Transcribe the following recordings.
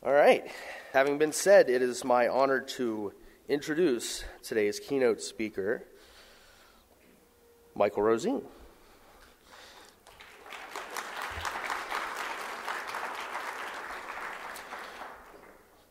All right. Having been said, it is my honor to introduce today's keynote speaker, Michael Rozyne.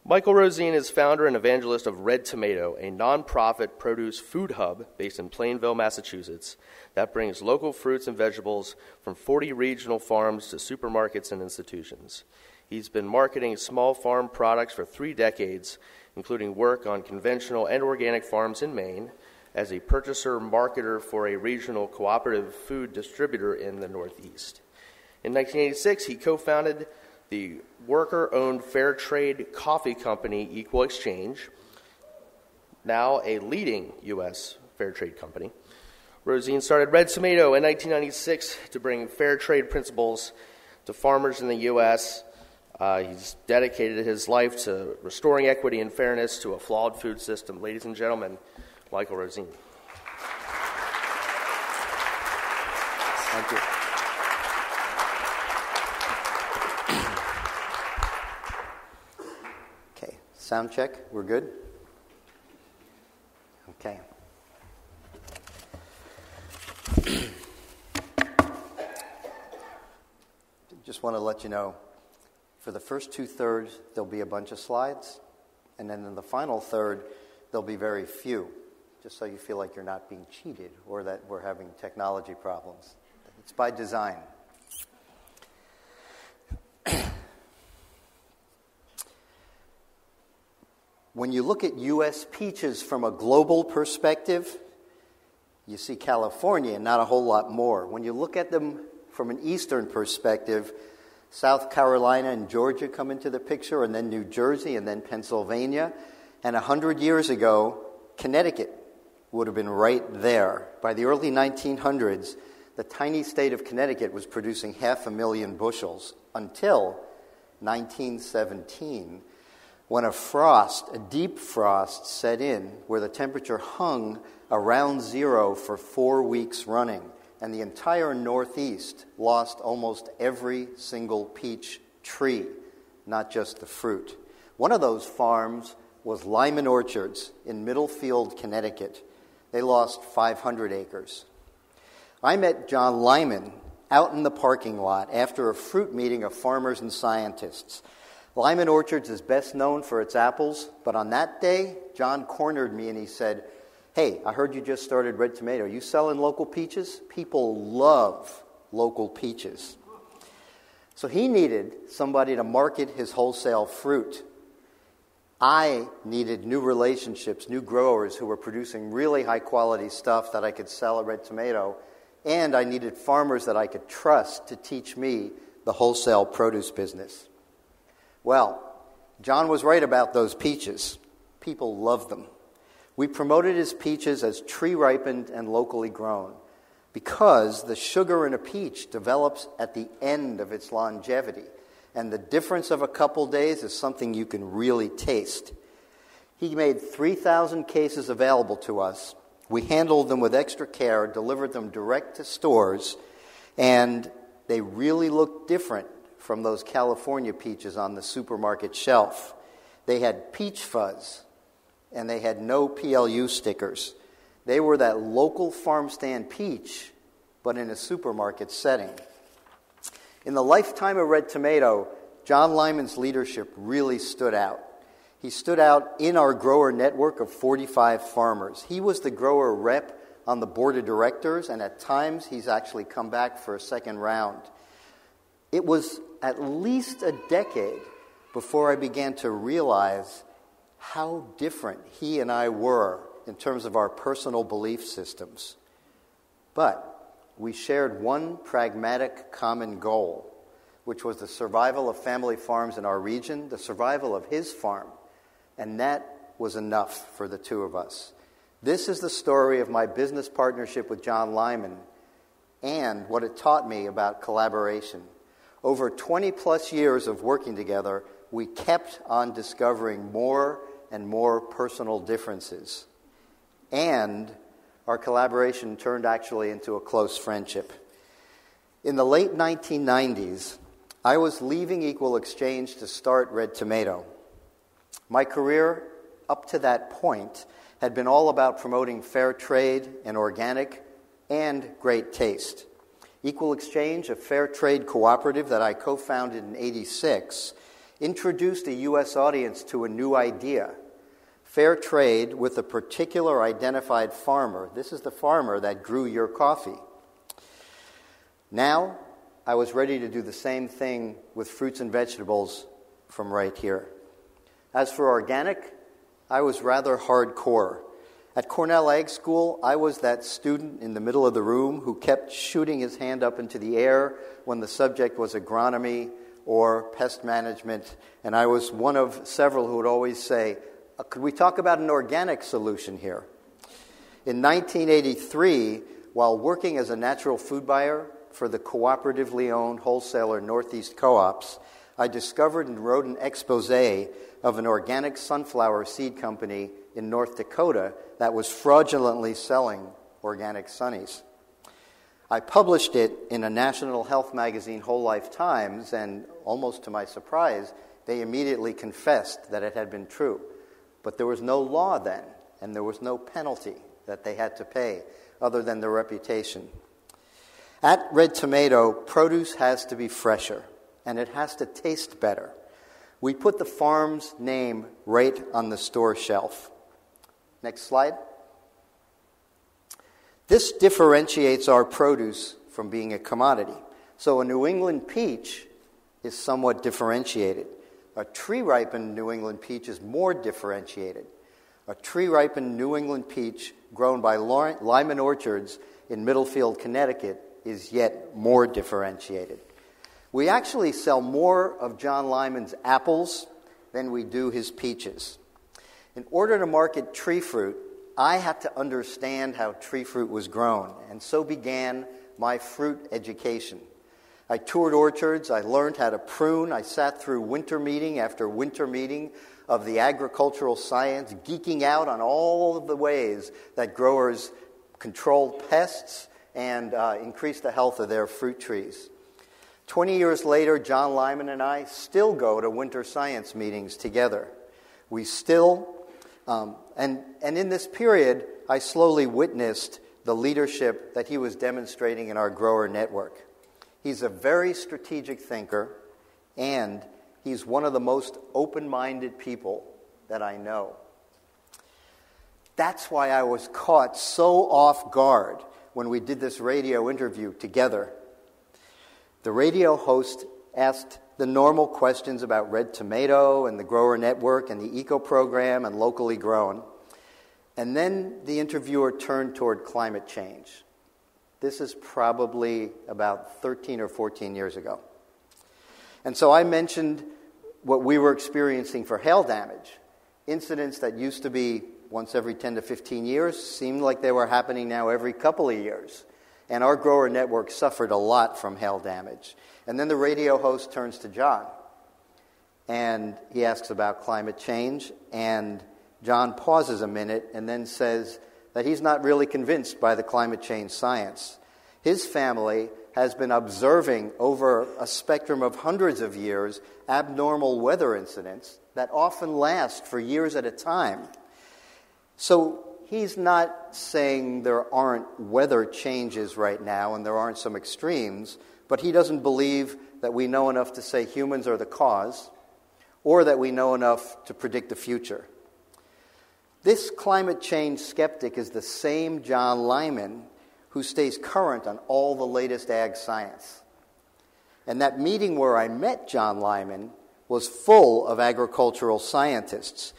Michael Rozyne is founder and evangelist of Red Tomato, a nonprofit produce food hub based in Plainville, Massachusetts, that brings local fruits and vegetables from 40 regional farms to supermarkets and institutions. He's been marketing small farm products for 3 decades, including work on conventional and organic farms in Maine, as a purchaser-marketer for a regional cooperative food distributor in the Northeast. In 1986, he co-founded the worker-owned fair trade coffee company Equal Exchange, now a leading U.S. fair trade company. Rozyne started Red Tomato in 1996 to bring fair trade principles to farmers in the U.S. He's dedicated his life to restoring equity and fairness to a flawed food system. Ladies and gentlemen, Michael Rozyne. Thank you. Okay, sound check. We're good? Okay. Just want to let you know, for the first 2/3, there'll be a bunch of slides, and then in the final third, there'll be very few, just so you feel like you're not being cheated or that we're having technology problems. It's by design. When you look at U.S. peaches from a global perspective, you see California and not a whole lot more. When you look at them from an Eastern perspective, South Carolina and Georgia come into the picture, and then New Jersey, and then Pennsylvania. And 100 years ago, Connecticut would have been right there. By the early 1900s, the tiny state of Connecticut was producing 500,000 bushels until 1917, when a deep frost set in, where the temperature hung around zero for 4 weeks running. And the entire Northeast lost almost every single peach tree, not just the fruit. One of those farms was Lyman Orchards in Middlefield, Connecticut. They lost 500 acres. I met John Lyman out in the parking lot after a fruit meeting of farmers and scientists. Lyman Orchards is best known for its apples, but on that day, John cornered me and he said, "Hey, I heard you just started Red Tomato. You selling local peaches? People love local peaches." So he needed somebody to market his wholesale fruit. I needed new relationships, new growers who were producing really high-quality stuff that I could sell at Red Tomato, and I needed farmers that I could trust to teach me the wholesale produce business. Well, John was right about those peaches. People loved them. We promoted his peaches as tree-ripened and locally grown because the sugar in a peach develops at the end of its longevity, and the difference of a couple days is something you can really taste. He made 3,000 cases available to us. We handled them with extra care, delivered them direct to stores, and they really looked different from those California peaches on the supermarket shelf. They had peach fuzz, and they had no PLU stickers. They were that local farm stand peach, but in a supermarket setting. In the lifetime of Red Tomato, John Lyman's leadership really stood out. He stood out in our grower network of 45 farmers. He was the grower rep on the board of directors, and at times he's actually come back for a second round. It was at least a decade before I began to realize how different he and I were in terms of our personal belief systems. But we shared one pragmatic common goal, which was the survival of family farms in our region, the survival of his farm, and that was enough for the two of us. This is the story of my business partnership with John Lyman and what it taught me about collaboration. Over 20-plus years of working together, we kept on discovering more and more personal differences. And our collaboration turned actually into a close friendship. In the late 1990s, I was leaving Equal Exchange to start Red Tomato. My career up to that point had been all about promoting fair trade and organic and great taste. Equal Exchange, a fair trade cooperative that I co-founded in '86, introduced a U.S. audience to a new idea: fair trade with a particular identified farmer. This is the farmer that grew your coffee. Now, I was ready to do the same thing with fruits and vegetables from right here. As for organic, I was rather hardcore. At Cornell Ag School, I was that student in the middle of the room who kept shooting his hand up into the air when the subject was agronomy or pest management, and I was one of several who would always say, could we talk about an organic solution here? In 1983, while working as a natural food buyer for the cooperatively owned wholesaler Northeast Co-ops, I discovered and wrote an expose of an organic sunflower seed company in North Dakota that was fraudulently selling organic sunnies. I published it in a national health magazine, Whole Life Times, and almost to my surprise, they immediately confessed that it had been true. But there was no law then, and there was no penalty that they had to pay other than their reputation. At Red Tomato, produce has to be fresher, and it has to taste better. We put the farm's name right on the store shelf. Next slide. This differentiates our produce from being a commodity. So a New England peach is somewhat differentiated. A tree-ripened New England peach is more differentiated. A tree-ripened New England peach grown by Lyman Orchards in Middlefield, Connecticut is yet more differentiated. We actually sell more of John Lyman's apples than we do his peaches. In order to market tree fruit, I had to understand how tree fruit was grown, and so began my fruit education. I toured orchards, I learned how to prune, I sat through winter meeting after winter meeting of the agricultural science, geeking out on all of the ways that growers control pests and increase the health of their fruit trees. 20 years later, John Lyman and I still go to winter science meetings together. We still, and in this period, I slowly witnessed the leadership that he was demonstrating in our grower network. He's a very strategic thinker, and he's one of the most open-minded people that I know. That's why I was caught so off guard when we did this radio interview together. The radio host asked the normal questions about Red Tomato and the grower network and the eco program and locally grown. And then the interviewer turned toward climate change. This is probably about 13 or 14 years ago. And so I mentioned what we were experiencing for hail damage. Incidents that used to be once every 10 to 15 years seemed like they were happening now every couple of years. And our grower network suffered a lot from hail damage. And then the radio host turns to John, and he asks about climate change, and John pauses a minute and then says that he's not really convinced by the climate change science. His family has been observing over a spectrum of hundreds of years abnormal weather incidents that often last for years at a time. So he's not saying there aren't weather changes right now and there aren't some extremes, but he doesn't believe that we know enough to say humans are the cause or that we know enough to predict the future. This climate change skeptic is the same John Lyman who stays current on all the latest ag science. And that meeting where I met John Lyman was full of agricultural scientists,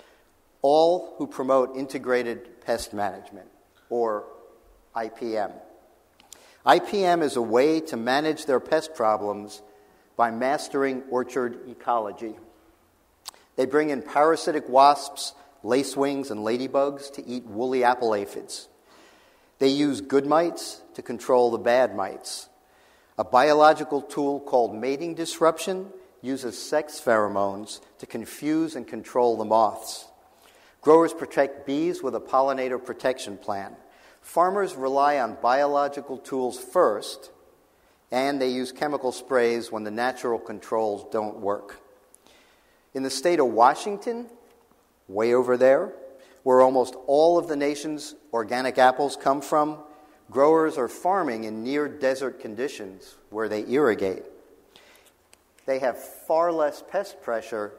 all who promote integrated pest management, or IPM. IPM is a way to manage their pest problems by mastering orchard ecology. They bring in parasitic wasps, lacewings, and ladybugs to eat woolly apple aphids. They use good mites to control the bad mites. A biological tool called mating disruption uses sex pheromones to confuse and control the moths. Growers protect bees with a pollinator protection plan. Farmers rely on biological tools first, and they use chemical sprays when the natural controls don't work. In the state of Washington, way over there, where almost all of the nation's organic apples come from, growers are farming in near-desert conditions where they irrigate. They have far less pest pressure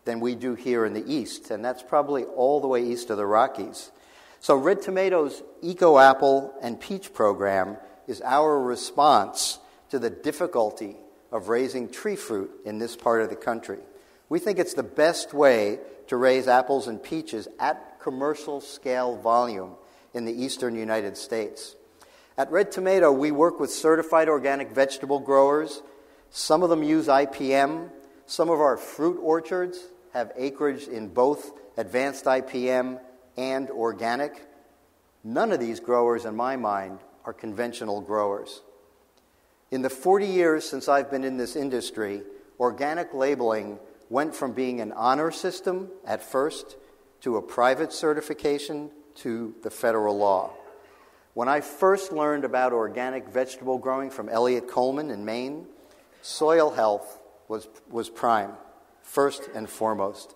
than we do here in the East, and that's probably all the way east of the Rockies. So Red Tomato's Eco Apple and Peach program is our response to the difficulty of raising tree fruit in this part of the country. We think it's the best way to raise apples and peaches at commercial scale volume in the eastern United States. At Red Tomato, we work with certified organic vegetable growers. Some of them use IPM. Some of our fruit orchards have acreage in both advanced IPM and organic. None of these growers, in my mind, are conventional growers. In the 40 years since I've been in this industry, organic labeling went from being an honor system at first to a private certification to the federal law. When I first learned about organic vegetable growing from Elliott Coleman in Maine, soil health was prime, first and foremost.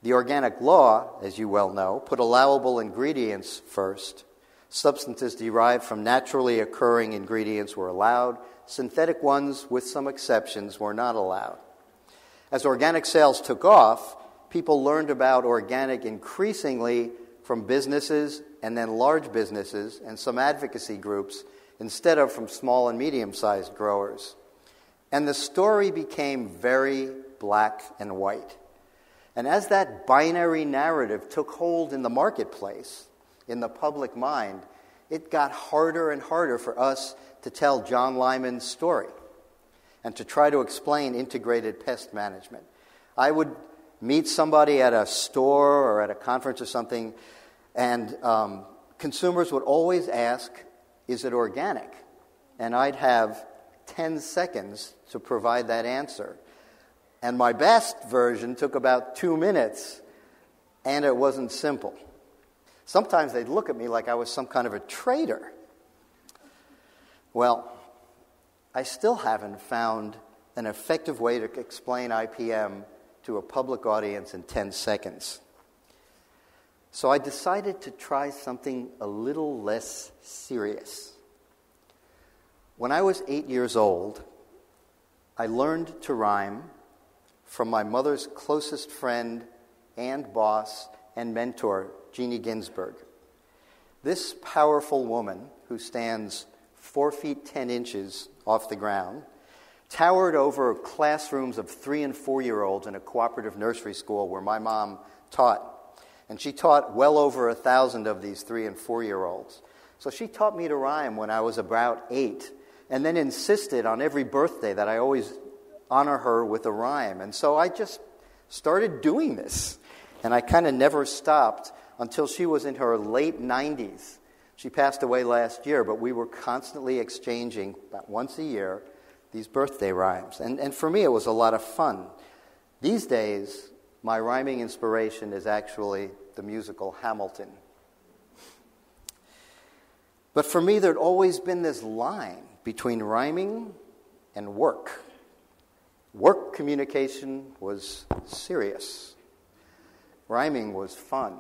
The organic law, as you well know, put allowable ingredients first. Substances derived from naturally occurring ingredients were allowed. Synthetic ones, with some exceptions, were not allowed. As organic sales took off, people learned about organic increasingly from businesses and then large businesses and some advocacy groups instead of from small and medium-sized growers. And the story became very black and white. And as that binary narrative took hold in the marketplace, in the public mind, it got harder and harder for us to tell John Lyman's story and to try to explain integrated pest management. I would meet somebody at a store or at a conference or something, and consumers would always ask, is it organic? And I'd have 10 seconds to provide that answer. And my best version took about 2 minutes, and it wasn't simple. Sometimes they'd look at me like I was some kind of a traitor. Well, I still haven't found an effective way to explain IPM to a public audience in 10 seconds. So I decided to try something a little less serious. When I was 8 years old, I learned to rhyme from my mother's closest friend and boss and mentor, Jeannie Ginsburg. This powerful woman, who stands 4 feet 10 inches off the ground, towered over classrooms of 3- and 4-year-olds in a cooperative nursery school where my mom taught. And she taught well over 1,000 of these 3- and 4-year-olds. So she taught me to rhyme when I was about 8, and then insisted on every birthday that I always honor her with a rhyme. And so I just started doing this. And I kind of never stopped until she was in her late 90s. She passed away last year, but we were constantly exchanging, about once a year, these birthday rhymes. And for me, it was a lot of fun. These days, my rhyming inspiration is actually the musical Hamilton. But for me, there'd always been this line between rhyming and work. Work communication was serious. Rhyming was fun.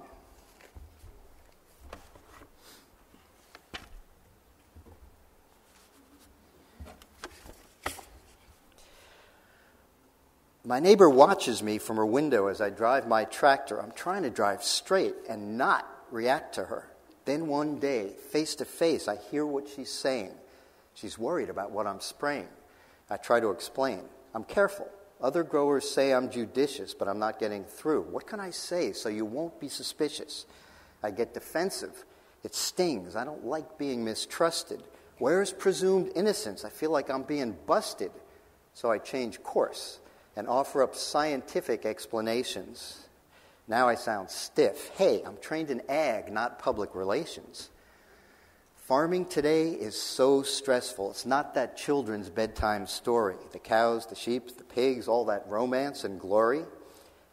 My neighbor watches me from her window as I drive my tractor. I'm trying to drive straight and not react to her. Then one day, face to face, I hear what she's saying. She's worried about what I'm spraying. I try to explain. I'm careful. Other growers say I'm judicious, but I'm not getting through. What can I say so you won't be suspicious? I get defensive. It stings. I don't like being mistrusted. Where's presumed innocence? I feel like I'm being busted. So I change course and offer up scientific explanations. Now I sound stiff. Hey, I'm trained in ag, not public relations. Farming today is so stressful. It's not that children's bedtime story. The cows, the sheep, the pigs, all that romance and glory.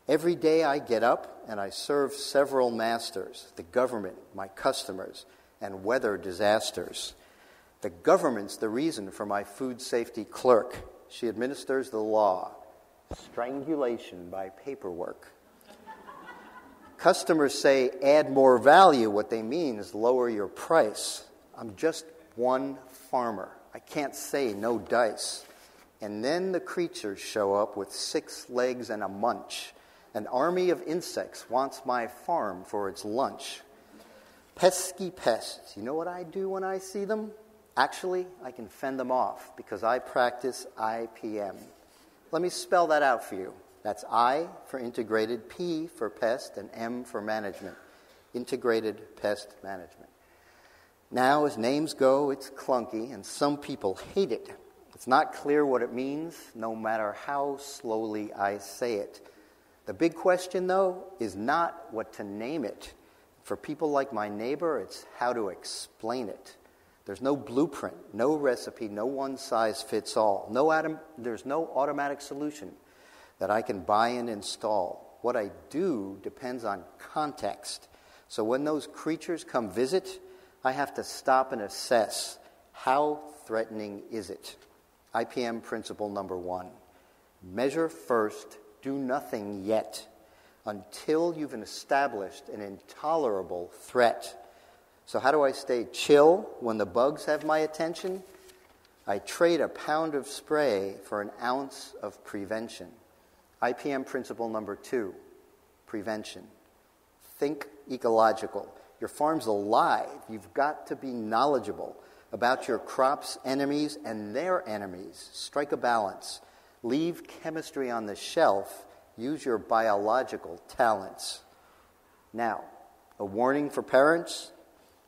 Every day I get up and I serve several masters, the government, my customers, and weather disasters. The government's the reason for my food safety clerk. She administers the law. Strangulation by paperwork. Customers say add more value. What they mean is lower your price. I'm just one farmer. I can't say no dice. And then the creatures show up with 6 legs and a munch. An army of insects wants my farm for its lunch. Pesky pests. You know what I do when I see them? Actually, I can fend them off because I practice IPM. Let me spell that out for you. That's I for integrated, P for pest, and M for management. Integrated pest management. Now, as names go, it's clunky, and some people hate it. It's not clear what it means, no matter how slowly I say it. The big question, though, is not what to name it. For people like my neighbor, it's how to explain it. There's no blueprint, no recipe, no one-size-fits-all. There's no automatic solution that I can buy and install. What I do depends on context. So when those creatures come visit, I have to stop and assess, how threatening is it? IPM principle number 1. Measure first, do nothing yet, until you've established an intolerable threat. So how do I stay chill when the bugs have my attention? I trade a pound of spray for an ounce of prevention. IPM principle number 2, prevention. Think ecological. Your farm's alive. You've got to be knowledgeable about your crop's enemies and their enemies. Strike a balance. Leave chemistry on the shelf. Use your biological talents. Now, a warning for parents.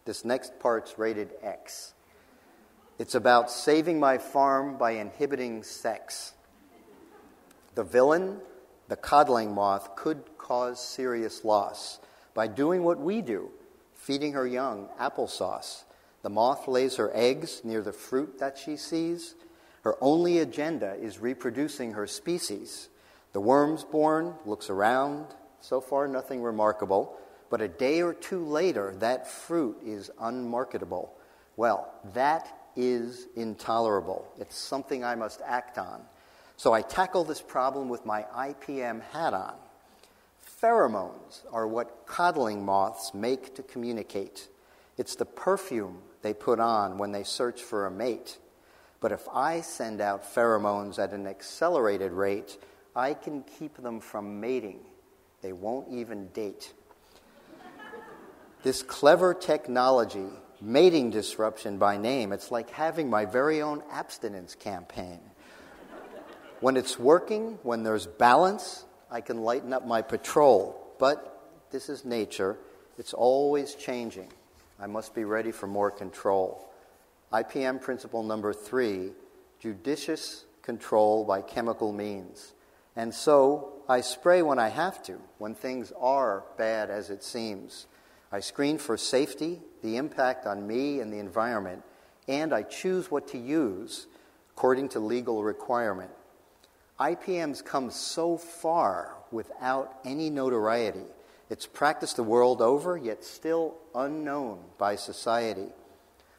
This next part's rated X. It's about saving my farm by inhibiting sex. The villain, the codling moth, could cause serious loss by doing what we do, feeding her young applesauce. The moth lays her eggs near the fruit that she sees. Her only agenda is reproducing her species. The worm's born, looks around. So far, nothing remarkable. But a day or 2 later, that fruit is unmarketable. Well, that is intolerable. It's something I must act on. So I tackle this problem with my IPM hat on. Pheromones are what codling moths make to communicate. It's the perfume they put on when they search for a mate. But if I send out pheromones at an accelerated rate, I can keep them from mating. They won't even date. This clever technology, mating disruption by name, it's like having my very own abstinence campaign. When it's working, when there's balance, I can lighten up my patrol. But this is nature. It's always changing. I must be ready for more control. IPM principle number 3, judicious control by chemical means. And so I spray when I have to, when things are bad as it seems. I screen for safety, the impact on me and the environment, and I choose what to use according to legal requirement. IPM's come so far without any notoriety. It's practiced the world over, yet still unknown by society.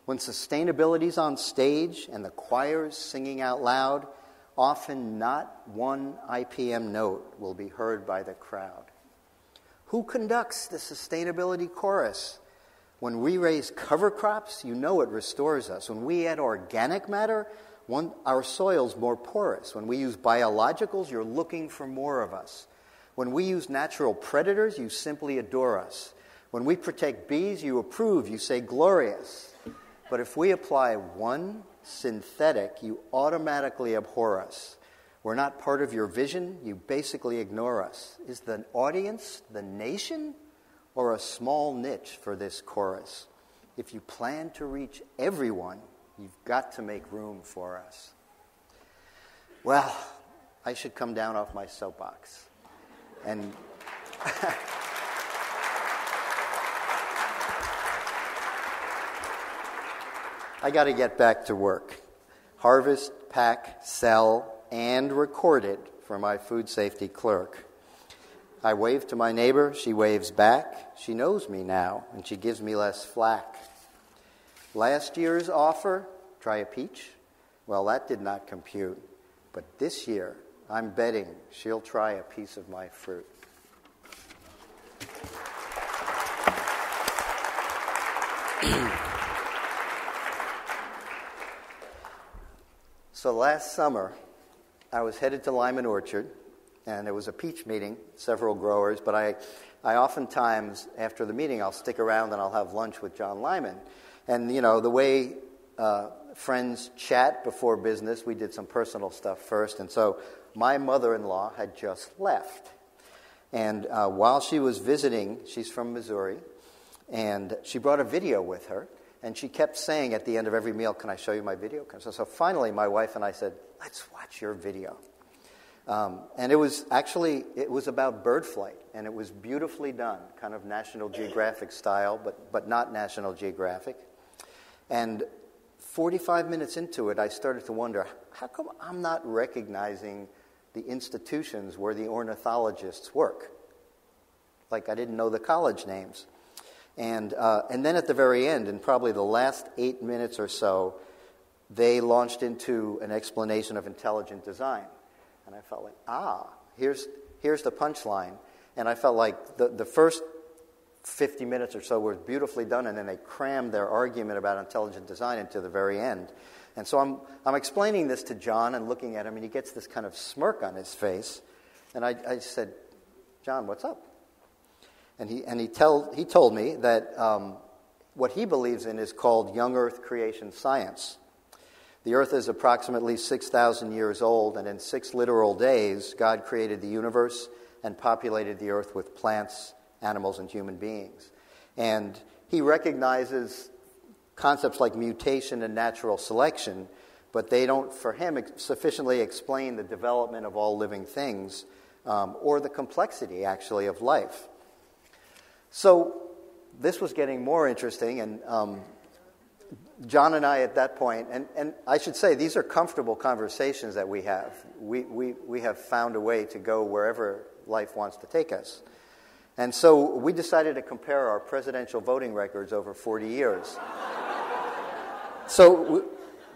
When sustainability's on stage and the choir's singing out loud, often not one IPM note will be heard by the crowd. Who conducts the sustainability chorus? When we raise cover crops, you know it restores us. When we add organic matter, our soil's more porous. When we use biologicals, you're looking for more of us. When we use natural predators, you simply adore us. When we protect bees, you approve, you say glorious. But if we apply one synthetic, you automatically abhor us. We're not part of your vision, you basically ignore us. Is the audience the nation or a small niche for this chorus? If you plan to reach everyone, you've got to make room for us. Well, I should come down off my soapbox. And I got to get back to work. Harvest, pack, sell, and record it for my food safety clerk. I wave to my neighbor, she waves back. She knows me now, and she gives me less flack. Last year's offer, Try a peach? Well, that did not compute. But this year, I'm betting she'll try a piece of my fruit. So last summer, I was headed to Lyman Orchard, and it was a peach meeting, several growers, but I oftentimes, after the meeting, I'll stick around and I'll have lunch with John Lyman. And, you know, the way friends chat before business, we did some personal stuff first, and so my mother-in-law had just left. And while she was visiting, she's from Missouri, and she brought a video with her, and she kept saying at the end of every meal, "Can I show you my video?" So finally, my wife and I said, "Let's watch your video." And it was about bird flight, and it was beautifully done, kind of National Geographic style, but not National Geographic. And 45 minutes into it, I started to wonder, how come I'm not recognizing the institutions where the ornithologists work? Like, I didn't know the college names. And then at the very end, in probably the last 8 minutes or so, they launched into an explanation of intelligent design. And I felt like, here's the punchline. And I felt like the first 50 minutes or so were beautifully done, and then they crammed their argument about intelligent design into the very end. And so I'm explaining this to John and looking at him, and he gets this kind of smirk on his face. And I said, "John, what's up?" And he told me that what he believes in is called young Earth creation science. The Earth is approximately 6,000 years old, and in 6 literal days, God created the universe and populated the Earth with plants, animals, and human beings. And he recognizes concepts like mutation and natural selection, but they don't, for him, sufficiently explain the development of all living things or the complexity, actually, of life. So this was getting more interesting, and John and I at that point, and I should say these are comfortable conversations that we have. We have found a way to go wherever life wants to take us. And so we decided to compare our presidential voting records over 40 years. So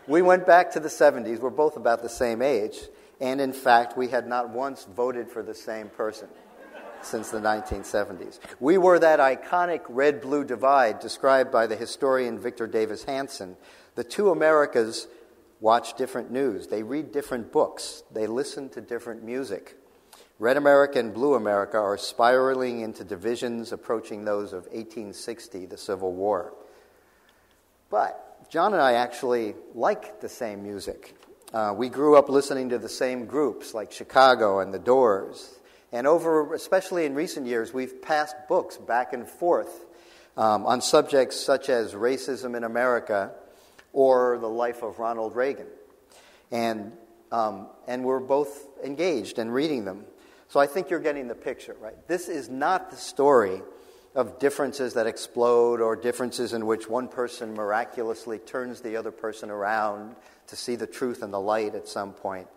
we went back to the 70s. We're both about the same age. And in fact, we had not once voted for the same person since the 1970s. We were that iconic red-blue divide described by the historian Victor Davis Hanson. The two Americas watch different news. They read different books. They listen to different music. Red America and Blue America are spiraling into divisions approaching those of 1860, the Civil War. But John and I actually like the same music. We grew up listening to the same groups like Chicago and The Doors. And especially in recent years, we've passed books back and forth on subjects such as racism in America or the life of Ronald Reagan. And we're both engaged in reading them. So I think you're getting the picture, right? This is not the story of differences that explode or differences in which one person miraculously turns the other person around to see the truth and the light at some point.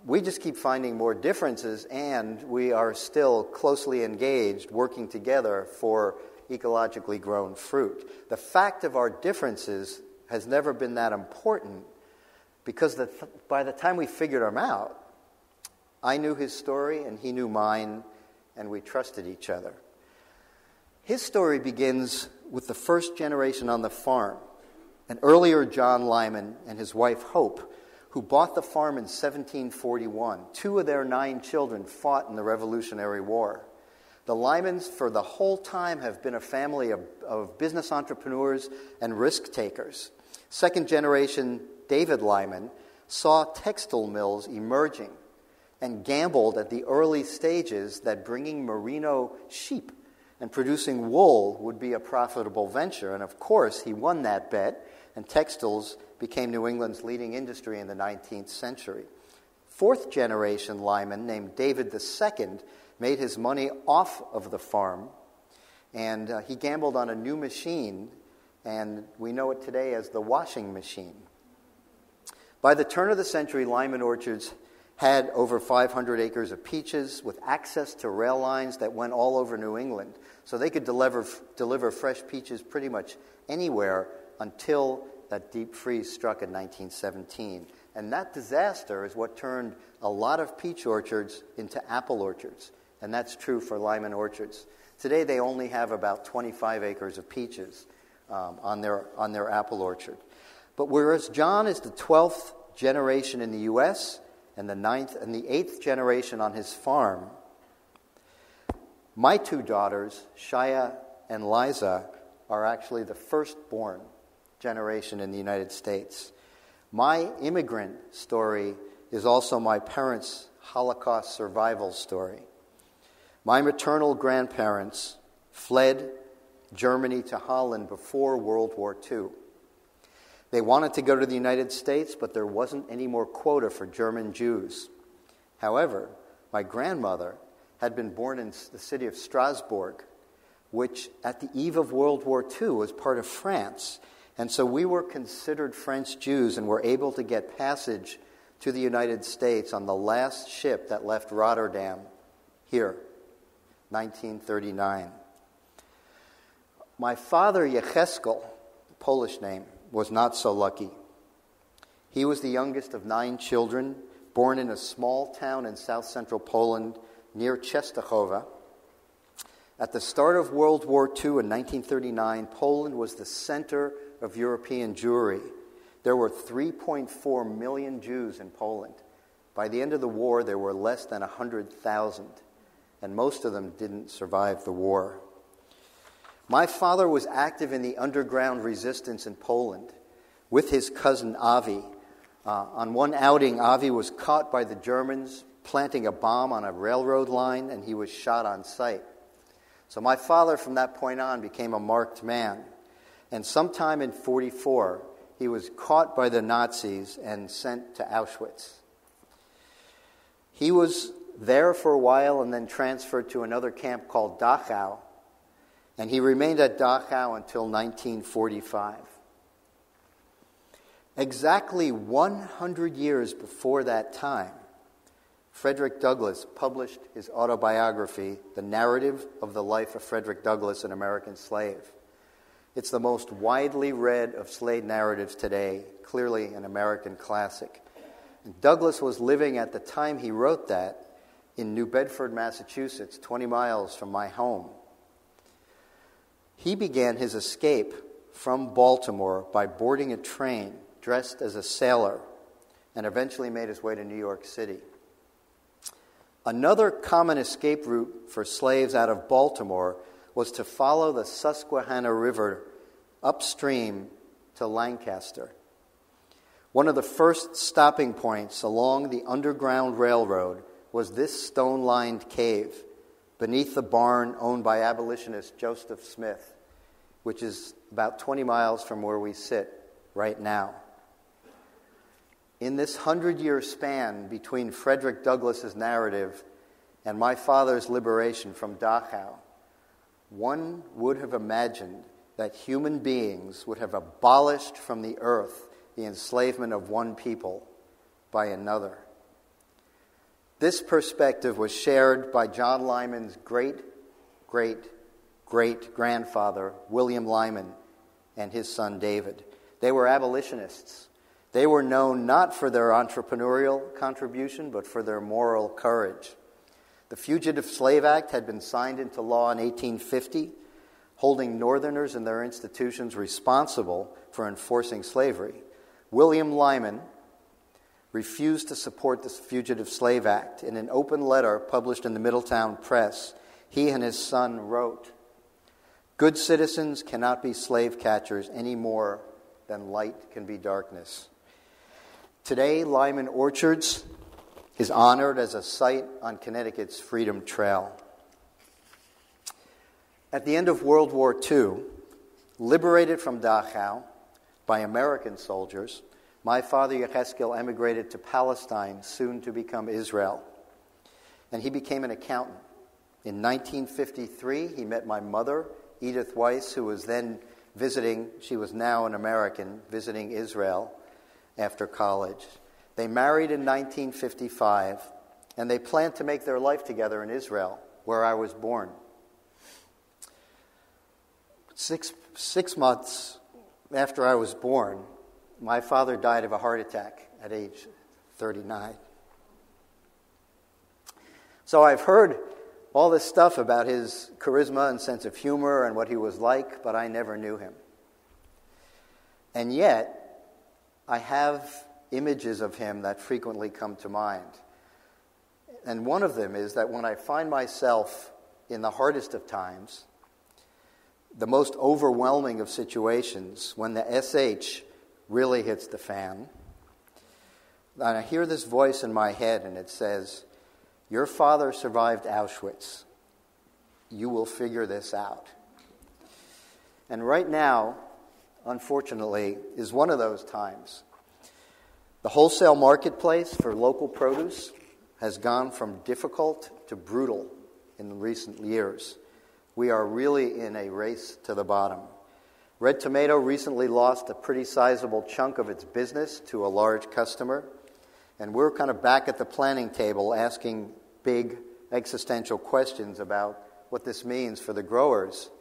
We just keep finding more differences, and we are still closely engaged, working together for ecologically grown fruit. The fact of our differences has never been that important because by the time we figured them out, I knew his story and he knew mine, and we trusted each other. His story begins with the first generation on the farm, an earlier John Lyman and his wife Hope, who bought the farm in 1741. 2 of their 9 children fought in the Revolutionary War. The Lymans, for the whole time, have been a family of business entrepreneurs and risk takers. Second generation David Lyman saw textile mills emerging and gambled at the early stages that bringing merino sheep and producing wool would be a profitable venture. And of course, he won that bet, and textiles became New England's leading industry in the 19th century. Fourth generation Lyman, named David II, made his money off of the farm, and he gambled on a new machine, and we know it today as the washing machine. By the turn of the century, Lyman Orchards had over 500 acres of peaches with access to rail lines that went all over New England. So they could deliver fresh peaches pretty much anywhere until that deep freeze struck in 1917. And that disaster is what turned a lot of peach orchards into apple orchards. And that's true for Lyman Orchards. Today they only have about 25 acres of peaches on their apple orchard. But whereas John is the 12th generation in the U.S. and the 9th and the 8th generation on his farm, my two daughters, Shaya and Liza, are actually the firstborn generation in the United States. My immigrant story is also my parents' Holocaust survival story. My maternal grandparents fled Germany to Holland before World War II. They wanted to go to the United States, but there wasn't any more quota for German Jews. However, my grandmother had been born in the city of Strasbourg, which at the eve of World War II was part of France. And so we were considered French Jews and were able to get passage to the United States on the last ship that left Rotterdam here, 1939. My father, Yecheskel, Polish name, was not so lucky. He was the youngest of 9 children, born in a small town in south-central Poland near Częstochowa. At the start of World War II in 1939, Poland was the center of European Jewry. There were 3.4 million Jews in Poland. By the end of the war, there were less than 100,000, and most of them didn't survive the war. My father was active in the underground resistance in Poland with his cousin Avi. On one outing, Avi was caught by the Germans planting a bomb on a railroad line, and he was shot on sight. So my father, from that point on, became a marked man. And sometime in 1944, he was caught by the Nazis and sent to Auschwitz. He was there for a while and then transferred to another camp called Dachau, and he remained at Dachau until 1945. Exactly 100 years before that time, Frederick Douglass published his autobiography, The Narrative of the Life of Frederick Douglass, an American Slave. It's the most widely read of slave narratives today, clearly an American classic. And Douglass was living at the time he wrote that in New Bedford, Massachusetts, 20 miles from my home. He began his escape from Baltimore by boarding a train dressed as a sailor and eventually made his way to New York City. Another common escape route for slaves out of Baltimore was to follow the Susquehanna River upstream to Lancaster. One of the first stopping points along the Underground Railroad was this stone-lined cave beneath the barn owned by abolitionist Joseph Smith, which is about 20 miles from where we sit right now. In this 100-year span between Frederick Douglass's narrative and my father's liberation from Dachau, one would have imagined that human beings would have abolished from the earth the enslavement of one people by another. This perspective was shared by John Lyman's great-great-great-grandfather, William Lyman, and his son David. They were abolitionists. They were known not for their entrepreneurial contribution, but for their moral courage. The Fugitive Slave Act had been signed into law in 1850, holding Northerners and their institutions responsible for enforcing slavery. William Lyman refused to support the Fugitive Slave Act. In an open letter published in the Middletown Press, he and his son wrote, "Good citizens cannot be slave catchers any more than light can be darkness." Today, Lyman Orchards is honored as a site on Connecticut's Freedom Trail. At the end of World War II, liberated from Dachau by American soldiers, my father Yecheskel emigrated to Palestine, soon to become Israel, and he became an accountant. In 1953, he met my mother, Edith Weiss, who was then visiting, she was now an American, visiting Israel after college. They married in 1955, and they planned to make their life together in Israel, where I was born. Six months after I was born, My father died of a heart attack at age 39. So I've heard all this stuff about his charisma and sense of humor and what he was like, but I never knew him. And yet, I have images of him that frequently come to mind. And one of them is that when I find myself in the hardest of times, the most overwhelming of situations, when the SH really hits the fan, and I hear this voice in my head and it says, "Your father survived Auschwitz. You will figure this out." And right now, unfortunately, is one of those times. The wholesale marketplace for local produce has gone from difficult to brutal in recent years. We are really in a race to the bottom. Red Tomato recently lost a pretty sizable chunk of its business to a large customer, and we're kind of back at the planning table asking big existential questions about what this means for the growers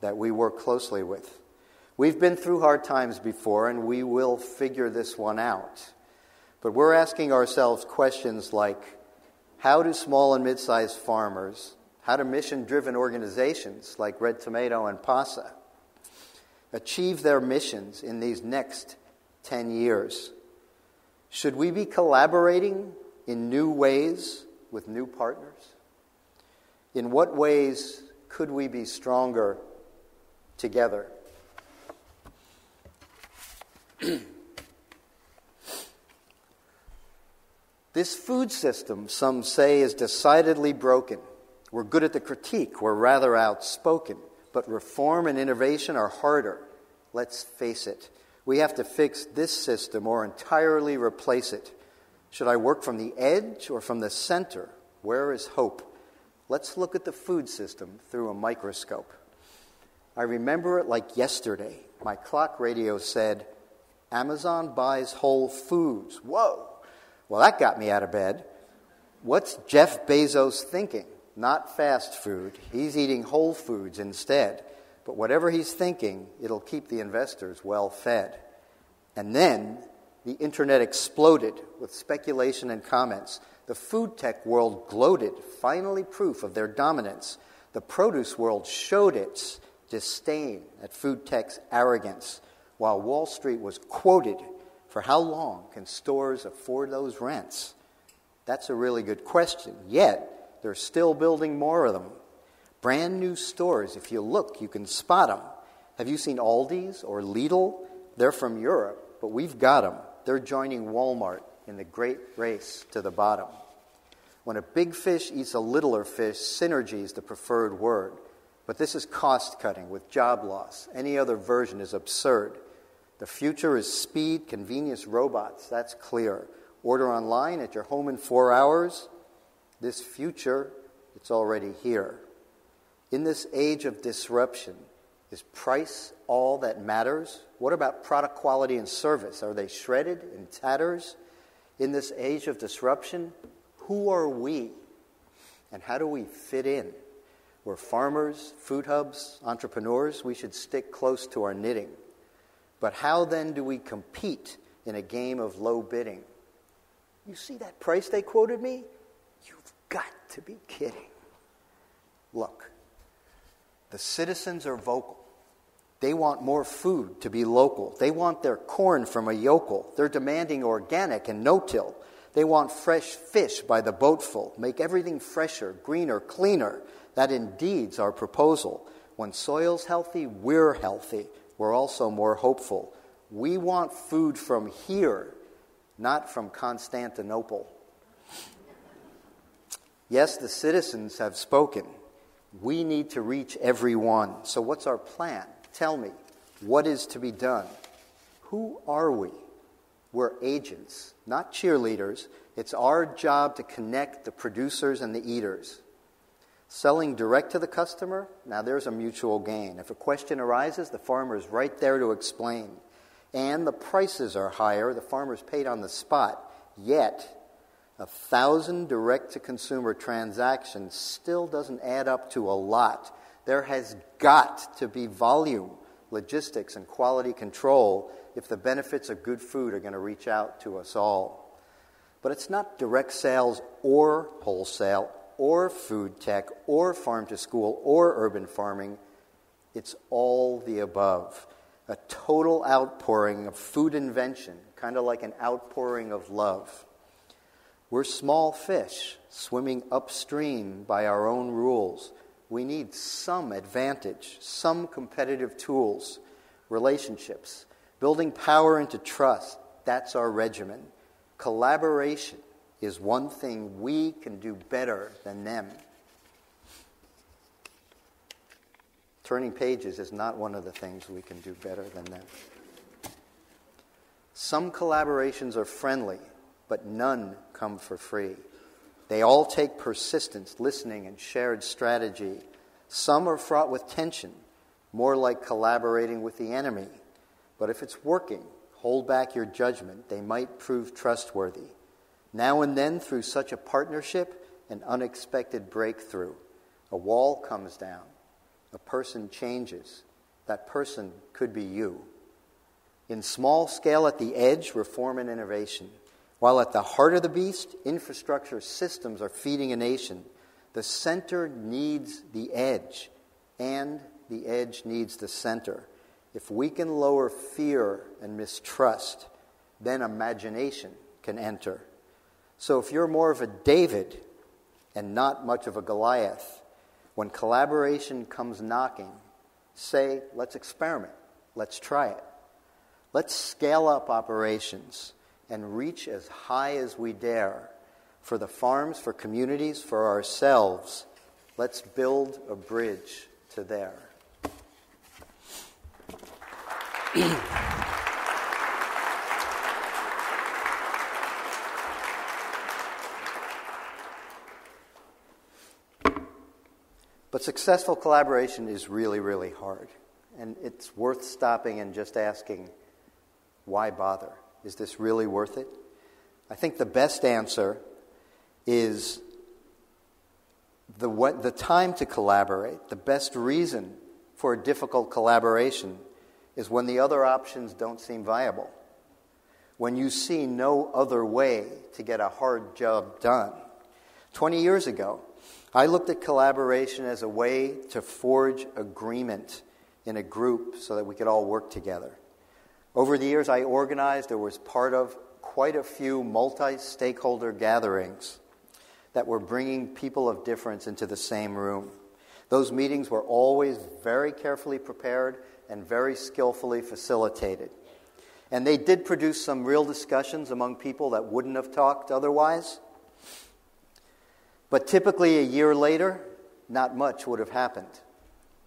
that we work closely with. We've been through hard times before, and we will figure this one out. But we're asking ourselves questions like, how do small and mid-sized farmers, how do mission-driven organizations like Red Tomato and Pasa achieve their missions in these next 10 years? Should we be collaborating in new ways with new partners? In what ways could we be stronger together? This food system, some say, is decidedly broken. We're good at the critique. We're rather outspoken. But reform and innovation are harder. Let's face it. We have to fix this system or entirely replace it. Should I work from the edge or from the center? Where is hope? Let's look at the food system through a microscope. I remember it like yesterday. My clock radio said, "Amazon buys Whole Foods." Whoa! Well, that got me out of bed. What's Jeff Bezos thinking? Not fast food. He's eating Whole Foods instead. But whatever he's thinking, it'll keep the investors well fed. And then the internet exploded with speculation and comments. The food tech world gloated, finally proof of their dominance. The produce world showed its disdain at food tech's arrogance, while Wall Street was quoted, "For how long can stores afford those rents?" That's a really good question. Yet, they're still building more of them. Brand new stores, if you look, you can spot them. Have you seen Aldi's or Lidl? They're from Europe, but we've got them. They're joining Walmart in the great race to the bottom. When a big fish eats a littler fish, synergy is the preferred word. But this is cost-cutting with job loss. Any other version is absurd. The future is speed, convenience, robots. That's clear. Order online at your home in 4 hours. This future, it's already here. In this age of disruption, is price all that matters? What about product quality and service? Are they shredded in tatters? In this age of disruption, who are we? And how do we fit in? We're farmers, food hubs, entrepreneurs. We should stick close to our knitting. But how then do we compete in a game of low bidding? You see that price they quoted me? You've got to be kidding. Look, the citizens are vocal. They want more food to be local. They want their corn from a yokel. They're demanding organic and no-till. They want fresh fish by the boatful. Make everything fresher, greener, cleaner. That indeed's our proposal. When soil's healthy, we're healthy. We're also more hopeful. We want food from here, not from Constantinople. Yes, the citizens have spoken. We need to reach everyone. So what's our plan? Tell me, what is to be done? Who are we? We're agents, not cheerleaders. It's our job to connect the producers and the eaters. Selling direct to the customer, now there's a mutual gain. If a question arises, the farmer is right there to explain. And the prices are higher, the farmer's paid on the spot. Yet, 1,000 direct-to-consumer transactions still doesn't add up to a lot. There has got to be volume. logistics, and quality control if the benefits of good food are going to reach out to us all. But it's not direct sales or wholesale or food tech or farm to school or urban farming. It's all the above. A total outpouring of food invention, kind of like an outpouring of love. We're small fish swimming upstream by our own rules. We need some advantage, some competitive tools, relationships, building power into trust. That's our regimen. Collaboration is one thing we can do better than them. Turning pages is not one of the things we can do better than them. Some collaborations are friendly, but none come for free. They all take persistence, listening, and shared strategy. Some are fraught with tension, more like collaborating with the enemy. But if it's working, hold back your judgment. They might prove trustworthy. Now and then, through such a partnership, an unexpected breakthrough. A wall comes down. A person changes. That person could be you. In small scale at the edge, reform and innovation. While at the heart of the beast, infrastructure systems are feeding a nation. The center needs the edge, and the edge needs the center. If we can lower fear and mistrust, then imagination can enter. So if you're more of a David and not much of a Goliath, when collaboration comes knocking, say, let's experiment, let's try it. Let's scale up operations and reach as high as we dare. For the farms, for communities, for ourselves, let's build a bridge to there. But successful collaboration is really, really hard. And it's worth stopping and just asking, why bother? Is this really worth it? I think the best answer is the time to collaborate. The best reason for a difficult collaboration is when the other options don't seem viable. When you see no other way to get a hard job done. 20 years ago, I looked at collaboration as a way to forge agreement in a group so that we could all work together. Over the years, I organized or was part of quite a few multi-stakeholder gatherings that were bringing people of difference into the same room. Those meetings were always very carefully prepared and very skillfully facilitated. And they did produce some real discussions among people that wouldn't have talked otherwise. But typically a year later, not much would have happened.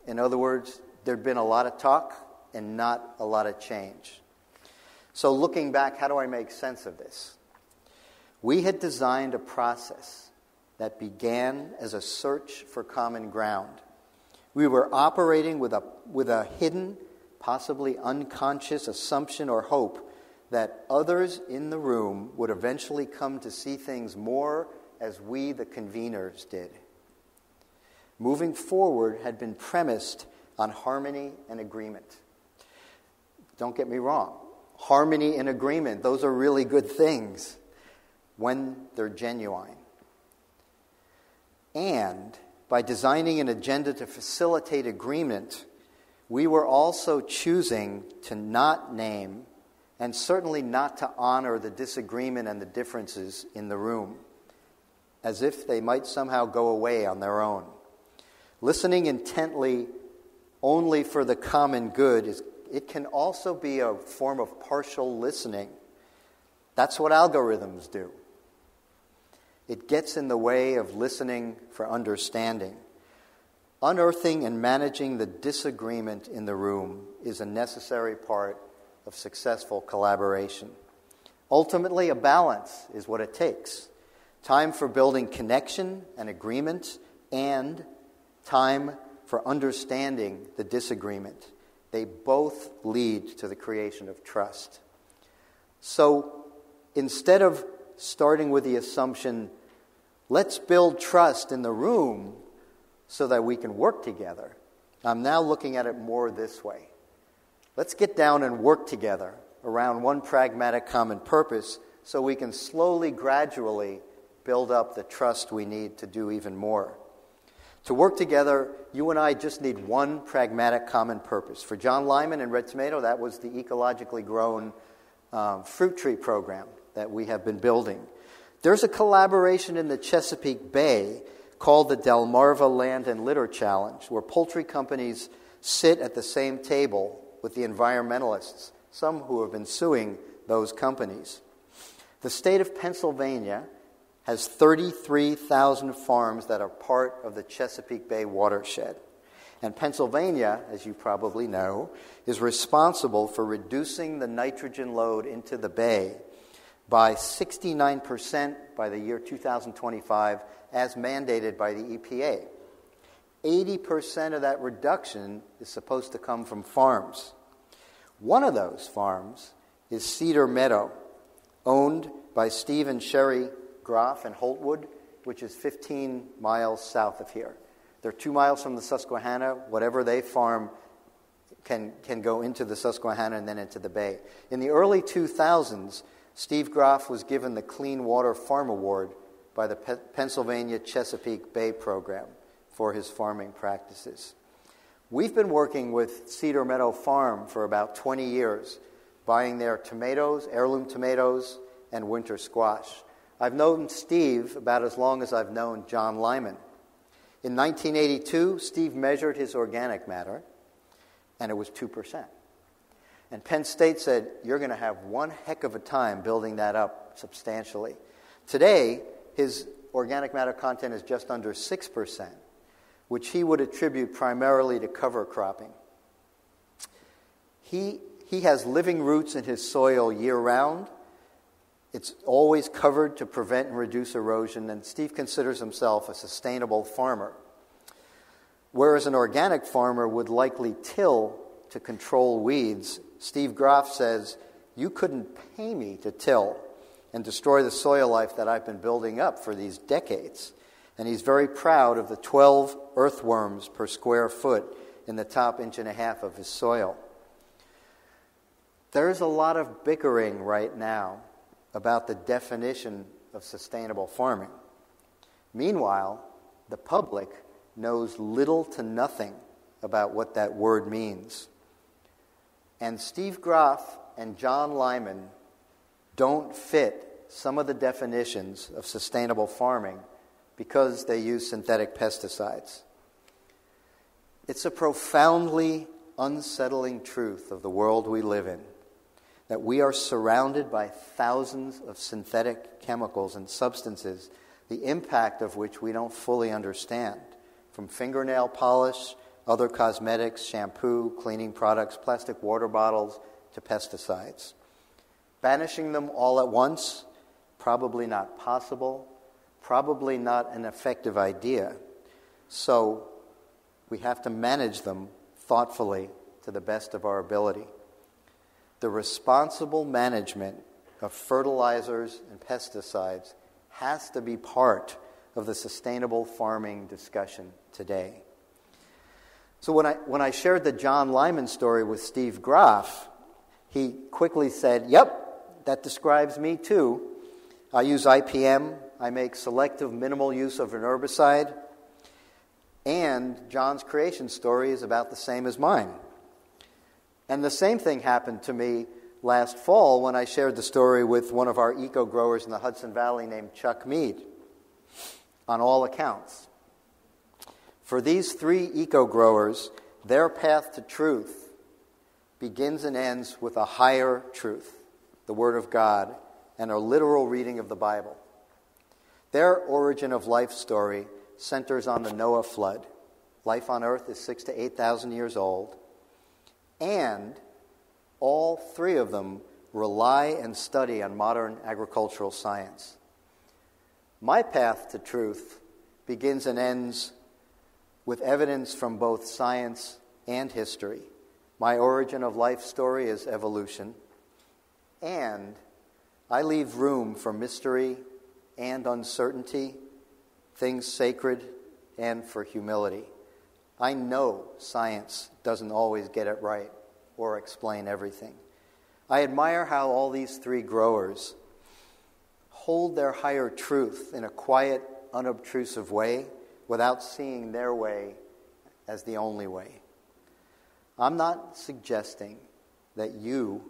In other words, there'd been a lot of talk and not a lot of change. So looking back, how do I make sense of this? We had designed a process that began as a search for common ground. We were operating with a hidden, possibly unconscious assumption or hope that others in the room would eventually come to see things more as we, the conveners, did. Moving forward had been premised on harmony and agreement. Don't get me wrong. Harmony and agreement, those are really good things when they're genuine. And by designing an agenda to facilitate agreement, we were also choosing to not name and certainly not to honor the disagreement and the differences in the room, as if they might somehow go away on their own. Listening intently only for the common good it can also be a form of partial listening. That's what algorithms do. It gets in the way of listening for understanding. Unearthing and managing the disagreement in the room is a necessary part of successful collaboration. Ultimately, a balance is what it takes. Time for building connection and agreement, and time for understanding the disagreement. They both lead to the creation of trust. So instead of starting with the assumption, let's build trust in the room so that we can work together, I'm now looking at it more this way. Let's get down and work together around one pragmatic common purpose so we can slowly, gradually build up the trust we need to do even more. To work together, you and I just need one pragmatic common purpose. For John Lyman and Red Tomato, that was the ecologically grown fruit tree program that we have been building. There's a collaboration in the Chesapeake Bay called the Delmarva Land and Litter Challenge, where poultry companies sit at the same table with the environmentalists, some who have been suing those companies. The state of Pennsylvania has 33,000 farms that are part of the Chesapeake Bay watershed. And Pennsylvania, as you probably know, is responsible for reducing the nitrogen load into the bay by 69% by the year 2025, as mandated by the EPA. 80% of that reduction is supposed to come from farms. One of those farms is Cedar Meadow, owned by Steve and Sherry Groff in Holtwood, which is 15 miles south of here. They're 2 miles from the Susquehanna. Whatever they farm can go into the Susquehanna and then into the bay. In the early 2000s, Steve Groff was given the Clean Water Farm Award by the Pennsylvania Chesapeake Bay program for his farming practices. We've been working with Cedar Meadow Farm for about 20 years, buying their tomatoes, heirloom tomatoes, and winter squash. I've known Steve about as long as I've known John Lyman. In 1982, Steve measured his organic matter, and it was 2%. And Penn State said, you're going to have one heck of a time building that up substantially. Today, his organic matter content is just under 6%, which he would attribute primarily to cover cropping. He has living roots in his soil year-round. It's always covered to prevent and reduce erosion, and Steve considers himself a sustainable farmer. Whereas an organic farmer would likely till to control weeds, Steve Groff says, you couldn't pay me to till and destroy the soil life that I've been building up for these decades. And he's very proud of the 12 earthworms per square foot in the top 1.5 inches of his soil. There's a lot of bickering right now about the definition of sustainable farming. Meanwhile, the public knows little to nothing about what that word means. And Steve Groff and John Lyman don't fit some of the definitions of sustainable farming because they use synthetic pesticides. It's a profoundly unsettling truth of the world we live in, that we are surrounded by thousands of synthetic chemicals and substances, the impact of which we don't fully understand, from fingernail polish, other cosmetics, shampoo, cleaning products, plastic water bottles, to pesticides. Banishing them all at once, probably not possible, probably not an effective idea. So we have to manage them thoughtfully to the best of our ability. The responsible management of fertilizers and pesticides has to be part of the sustainable farming discussion today. So when I shared the John Lyman story with Steve Groff, he quickly said, yep, that describes me too. I use IPM, I make selective minimal use of an herbicide, and John's creation story is about the same as mine. And the same thing happened to me last fall when I shared the story with one of our eco-growers in the Hudson Valley named Chuck Mead. On all accounts, for these 3 eco-growers, their path to truth begins and ends with a higher truth, the Word of God, and a literal reading of the Bible. Their origin of life story centers on the Noah flood. Life on earth is 6,000 to 8,000 years old. And all 3 of them rely and study on modern agricultural science. My path to truth begins and ends with evidence from both science and history. My origin of life story is evolution. And I leave room for mystery and uncertainty, things sacred, and for humility. I know science doesn't always get it right, or explain everything. I admire how all these three growers hold their higher truth in a quiet, unobtrusive way without seeing their way as the only way. I'm not suggesting that you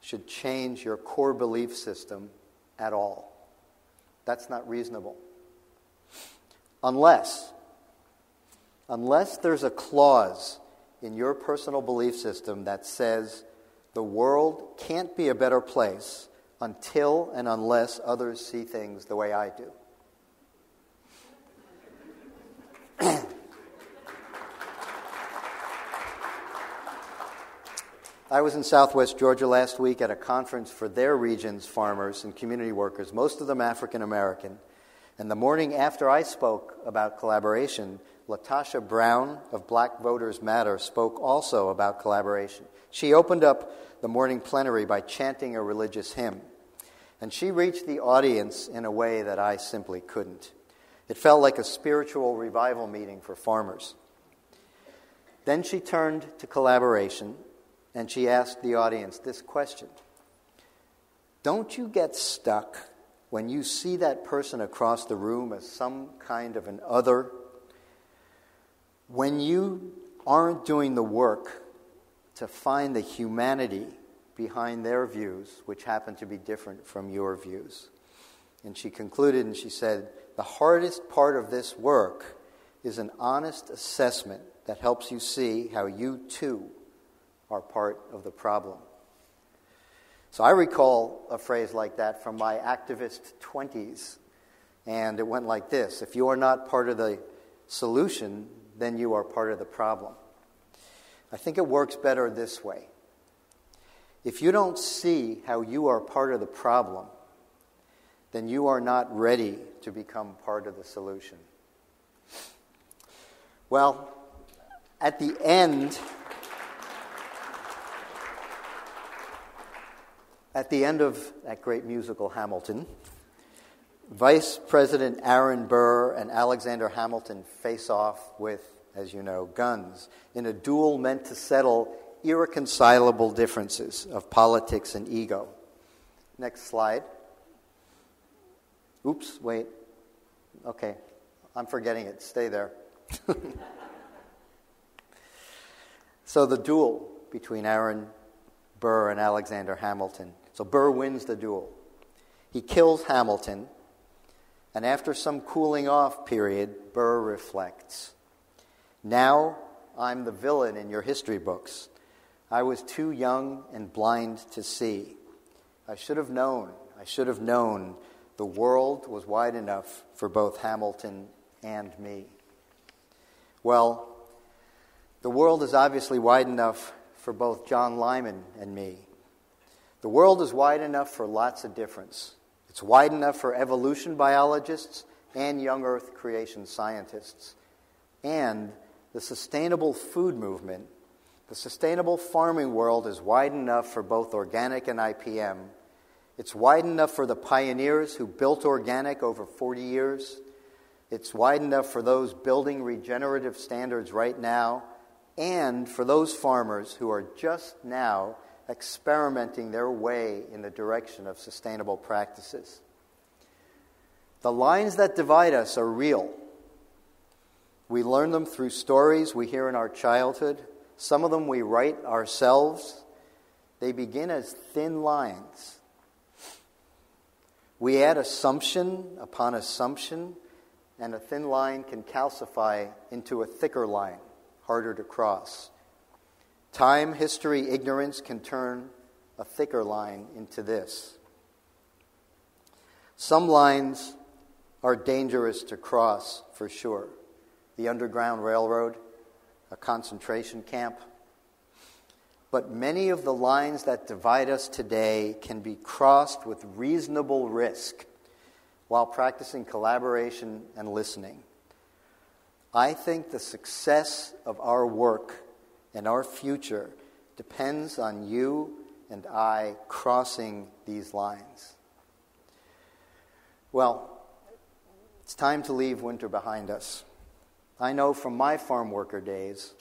should change your core belief system at all. That's not reasonable. Unless there's a clause in your personal belief system that says the world can't be a better place until and unless others see things the way I do. I was in Southwest Georgia last week at a conference for their region's farmers and community workers, most of them African American. And the morning after I spoke about collaboration, Latasha Brown of Black Voters Matter spoke also about collaboration. She opened up the morning plenary by chanting a religious hymn. And she reached the audience in a way that I simply couldn't. It felt like a spiritual revival meeting for farmers. Then she turned to collaboration, and she asked the audience this question. Don't you get stuck when you see that person across the room as some kind of an other? When you aren't doing the work to find the humanity behind their views, which happen to be different from your views? And she concluded and she said, the hardest part of this work is an honest assessment that helps you see how you too are part of the problem. So I recall a phrase like that from my activist 20s, and it went like this: if you are not part of the solution, then you are part of the problem. I think it works better this way. If you don't see how you are part of the problem, then you are not ready to become part of the solution. Well, at the end of that great musical Hamilton, Vice President Aaron Burr and Alexander Hamilton face off with, as you know, guns in a duel meant to settle irreconcilable differences of politics and ego. Next slide. Oops, wait. Okay, I'm forgetting it. Stay there. So the duel between Aaron Burr and Alexander Hamilton. So Burr wins the duel. He kills Hamilton, and after some cooling off period, Burr reflects. Now I'm the villain in your history books. I was too young and blind to see. I should have known the world was wide enough for both Hamilton and me. Well, the world is obviously wide enough for both John Lyman and me. The world is wide enough for lots of difference. It's wide enough for evolution biologists and young Earth creation scientists. And the sustainable food movement, the sustainable farming world is wide enough for both organic and IPM. It's wide enough for the pioneers who built organic over 40 years. It's wide enough for those building regenerative standards right now, and for those farmers who are just now experimenting their way in the direction of sustainable practices. The lines that divide us are real. We learn them through stories we hear in our childhood. Some of them we write ourselves. They begin as thin lines. We add assumption upon assumption, and a thin line can calcify into a thicker line, harder to cross. Time, history, ignorance can turn a thicker line into this. Some lines are dangerous to cross, for sure. The Underground Railroad, a concentration camp. But many of the lines that divide us today can be crossed with reasonable risk while practicing collaboration and listening. I think the success of our work and our future depends on you and I crossing these lines. Well, it's time to leave winter behind us. I know from my farm worker days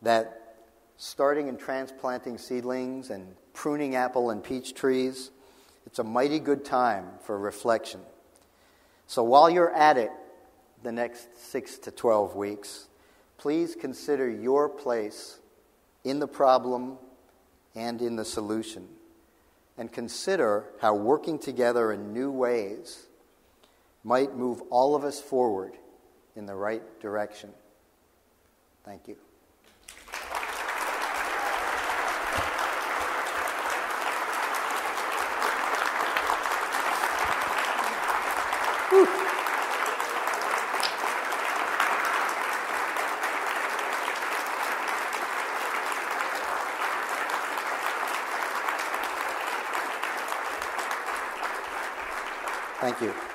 that starting and transplanting seedlings and pruning apple and peach trees. It's a mighty good time for reflection. So while you're at it the next 6 to 12 weeks, please consider your place in the problem and in the solution. And consider how working together in new ways might move all of us forward in the right direction. Thank you. Whew. Thank you.